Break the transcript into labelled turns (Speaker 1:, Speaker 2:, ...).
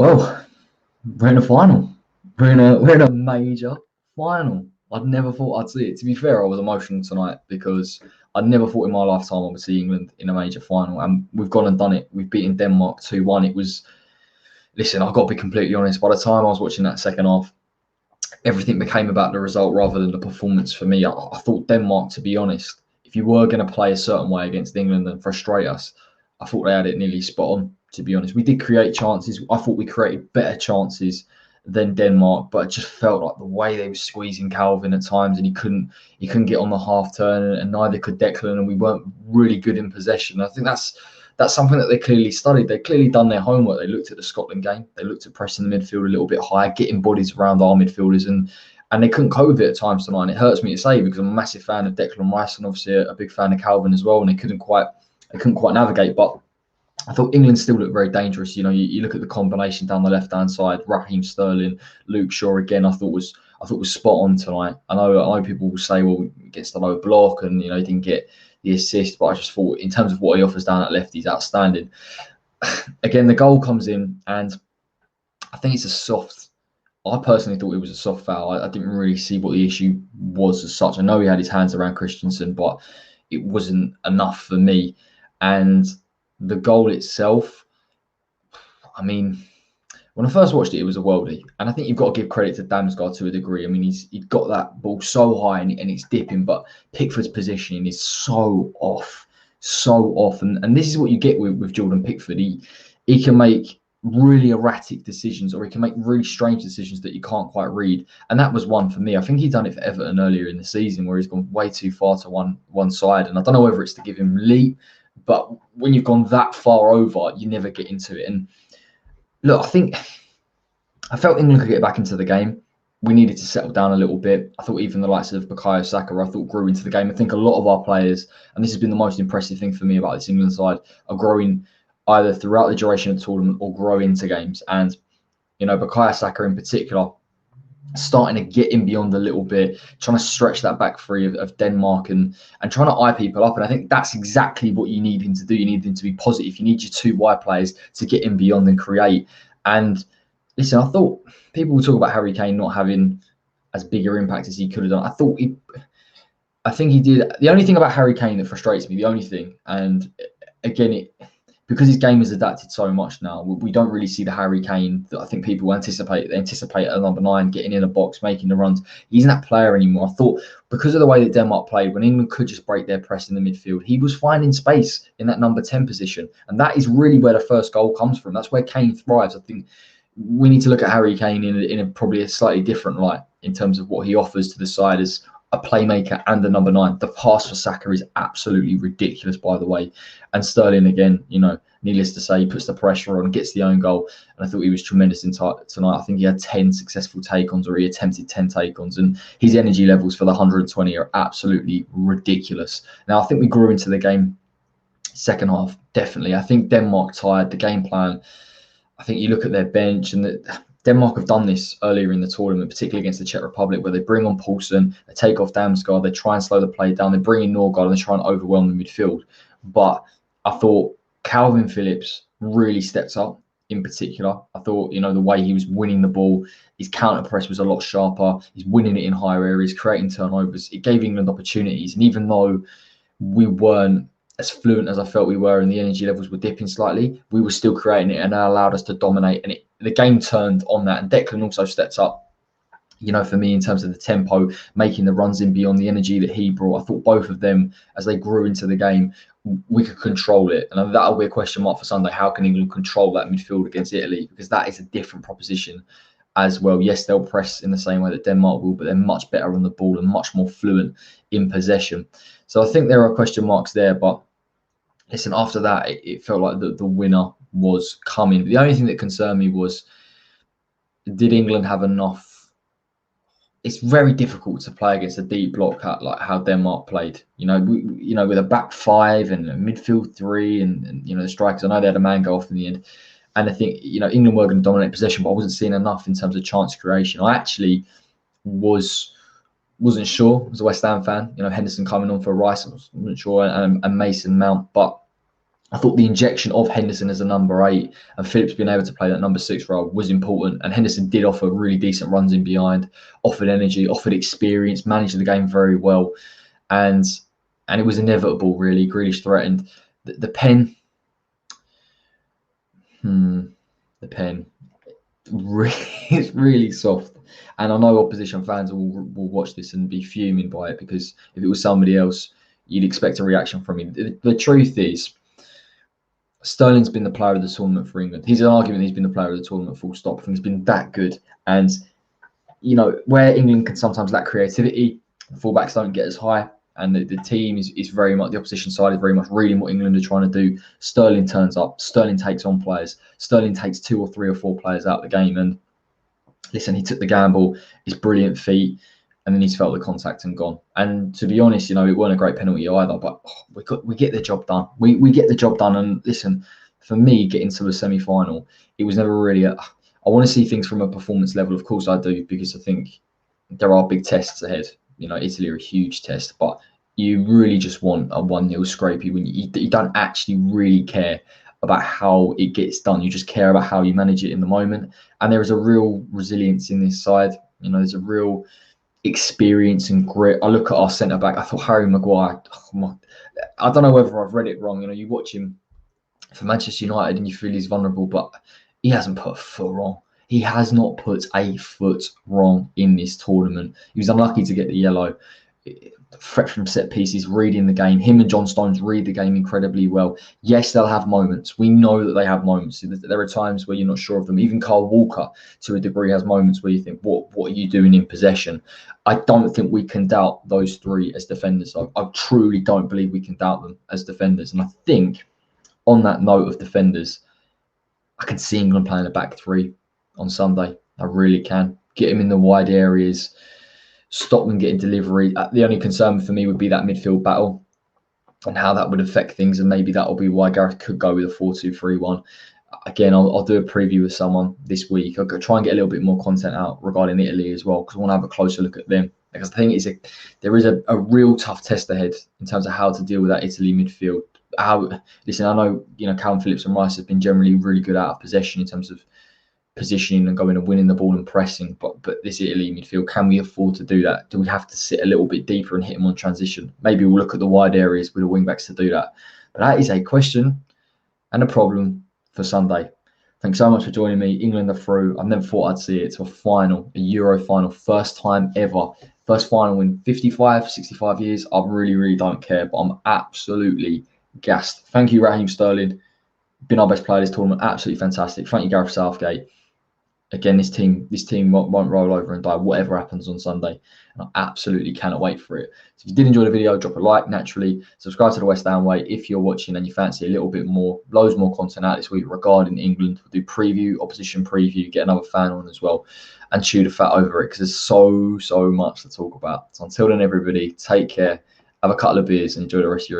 Speaker 1: Well, we're in a final. We're in a major final. I'd never thought I'd see it. To be fair, I was emotional tonight because I'd never thought in my lifetime I would see England in a major final, and we've gone and done it. We've beaten Denmark 2-1. It was, listen, I've got to be completely honest. By the time I was watching that second half, everything became about the result rather than the performance for me. I thought Denmark, to be honest, if you were going to play a certain way against England and frustrate us, I thought they had it nearly spot on, to be honest. We did create chances. I thought we created better chances than Denmark, but it just felt like the way they were squeezing Calvin at times, and he couldn't get on the half turn, and neither could Declan, and we weren't really good in possession. I think that's something that they clearly studied. They clearly done their homework. They looked at the Scotland game. They looked at pressing the midfield a little bit higher, getting bodies around our midfielders, and they couldn't cope with it at times tonight. And it hurts me to say because I'm a massive fan of Declan Rice and obviously a big fan of Calvin as well. And they couldn't quite navigate. But I thought England still looked very dangerous. You know, you look at the combination down the left-hand side, Raheem Sterling, Luke Shaw again. I thought was spot on tonight. I know people will say, well, he gets the low block and he didn't get the assist, but I just thought in terms of what he offers down at left, he's outstanding. Again, the goal comes in, and I think it's a soft. I personally thought it was a soft foul. I didn't really see what the issue was as such. I know he had his hands around Christensen, but it wasn't enough for me. And the goal itself, I mean, when I first watched it, it was a worldie. And I think you've got to give credit to Damsgaard to a degree. I mean, he's got that ball so high and it's dipping, but Pickford's positioning is so off. And this is what you get with Jordan Pickford. He can make really erratic decisions, or he can make really strange decisions that you can't quite read. And that was one for me. I think he'd done it for Everton earlier in the season where he's gone way too far to one side. And I don't know whether it's to give him leap, but when you've gone that far over, you never get into it. And look, I felt England could get back into the game. We needed to settle down a little bit. I thought even the likes of Bukayo Saka, I thought grew into the game. I think a lot of our players, and this has been the most impressive thing for me about this England side, are growing either throughout the duration of the tournament or grow into games. And, Bukayo Saka in particular, starting to get in beyond a little bit, trying to stretch that back free of Denmark and trying to eye people up. And I think that's exactly what you need him to do. You need him to be positive. You need your two wide players to get in beyond and create. And listen, I thought people will talk about Harry Kane not having as big an impact as he could have done. I think he did. The only thing about Harry Kane that frustrates me, the only thing, and again, because his game has adapted so much now, we don't really see the Harry Kane that I think people anticipate. They anticipate at number 9, getting in a box, making the runs. He's not that player anymore. I thought because of the way that Denmark played, when England could just break their press in the midfield, he was finding space in that number 10 position. And that is really where the first goal comes from. That's where Kane thrives. I think we need to look at Harry Kane in a probably a slightly different light in terms of what he offers to the side as a playmaker and a number 9. The pass for Saka is absolutely ridiculous, by the way. And Sterling, again, needless to say, he puts the pressure on, gets the own goal. And I thought he was tremendous tonight. I think he had 10 successful take-ons, or he attempted 10 take-ons. And his energy levels for the 120 are absolutely ridiculous. Now, I think we grew into the game second half, definitely. I think Denmark tired, the game plan. I think you look at their bench, and Denmark have done this earlier in the tournament, particularly against the Czech Republic, where they bring on Poulsen, they take off Damsgaard, they try and slow the play down, they bring in Norgard, and they try and overwhelm the midfield. But I thought Calvin Phillips really stepped up in particular. I thought, the way he was winning the ball, his counter press was a lot sharper. He's winning it in higher areas, creating turnovers. It gave England opportunities. And even though we weren't as fluent as I felt we were and the energy levels were dipping slightly, we were still creating it, and that allowed us to dominate. And the game turned on that. And Declan also stepped up, for me, in terms of the tempo, making the runs in beyond the energy that he brought. I thought both of them, as they grew into the game, we could control it. And that'll be a question mark for Sunday. How can England control that midfield against Italy? Because that is a different proposition as well. Yes, they'll press in the same way that Denmark will, but they're much better on the ball and much more fluent in possession. So I think there are question marks there. But listen, after that, it felt like the winner was coming. The only thing that concerned me was, did England have enough? It's very difficult to play against a deep block like how Denmark played. With a back 5 and a midfield 3, and the strikers. I know they had a man go off in the end, and I think England were going to dominate possession, but I wasn't seeing enough in terms of chance creation. I actually wasn't sure. I was a West Ham fan. Henderson coming on for Rice, I wasn't sure, and Mason Mount, but I thought the injection of Henderson as a number 8 and Phillips being able to play that number 6 role was important. And Henderson did offer really decent runs in behind, offered energy, offered experience, managed the game very well, and it was inevitable. Really, Grealish threatened the pen. The pen really, it's really soft. And I know opposition fans will watch this and be fuming by it, because if it was somebody else, you'd expect a reaction from him. The truth is, Sterling's been the player of the tournament for England. He's an argument he's been the player of the tournament, full stop. I think he's been that good. And, you know, where England can sometimes lack creativity, fullbacks don't get as high. And the team is very much, the opposition side is very much reading what England are trying to do. Sterling turns up. Sterling takes on players. Sterling takes 2 or 3 or 4 players out of the game. And listen, he took the gamble. His brilliant feet. And then he's felt the contact and gone. And to be honest, you know, it weren't a great penalty either, but we get the job done. We get the job done. And listen, for me, getting to the semi-final, it was never really I want to see things from a performance level. Of course I do, because I think there are big tests ahead. You know, Italy are a huge test, but you really just want a 1-0 scrapey when you don't actually really care about how it gets done. You just care about how you manage it in the moment. And there is a real resilience in this side. You know, there's a real experience and grit. I look at our centre back. I thought Harry Maguire. I don't know whether I've read it wrong. You know, you watch him for Manchester United and you feel he's vulnerable, but he hasn't put a foot wrong. He has not put a foot wrong in this tournament. He was unlucky to get the yellow. Threat from set pieces, reading the game. Him and John Stones read the game incredibly well. Yes, they'll have moments. We know that they have moments. There are times where you're not sure of them. Even Kyle Walker, to a degree, has moments where you think, what are you doing in possession? I don't think we can doubt those 3 as defenders. I truly don't believe we can doubt them as defenders. And I think, on that note of defenders, I can see England playing a back 3 on Sunday. I really can. Get him in the wide areas, stop them getting delivery. The only concern for me would be that midfield battle and how that would affect things. And maybe that'll be why Gareth could go with a 4-2-3-1. Again, I'll do a preview with someone this week. I'll try and get a little bit more content out regarding Italy as well, because I want to have a closer look at them. Because I think there is a real tough test ahead in terms of how to deal with that Italy midfield. Listen, I know, you know, Callum Phillips and Rice have been generally really good out of possession in terms of positioning and going and winning the ball and pressing, but this Italy midfield, can we afford to do that? Do we have to sit a little bit deeper and hit them on transition? Maybe we'll look at the wide areas with the wing backs to do that. But that is a question and a problem for Sunday. Thanks so much for joining me. England are through. I've never thought I'd see it to a final, a Euro final, first time ever. First final in 55, 65 years. I really don't care, but I'm absolutely gassed. Thank you, Raheem Sterling. Been our best player this tournament. Absolutely fantastic. Thank you, Gareth Southgate. Again, this team won't roll over and die, whatever happens on Sunday. And I absolutely cannot wait for it. So if you did enjoy the video, drop a like, naturally. Subscribe to the West Ham Way if you're watching and you fancy a little bit more, loads more content out this week regarding England. We'll do preview, opposition preview, get another fan on as well, and chew the fat over it, because there's so much to talk about. So until then, everybody, take care, have a couple of beers and enjoy the rest of your evening.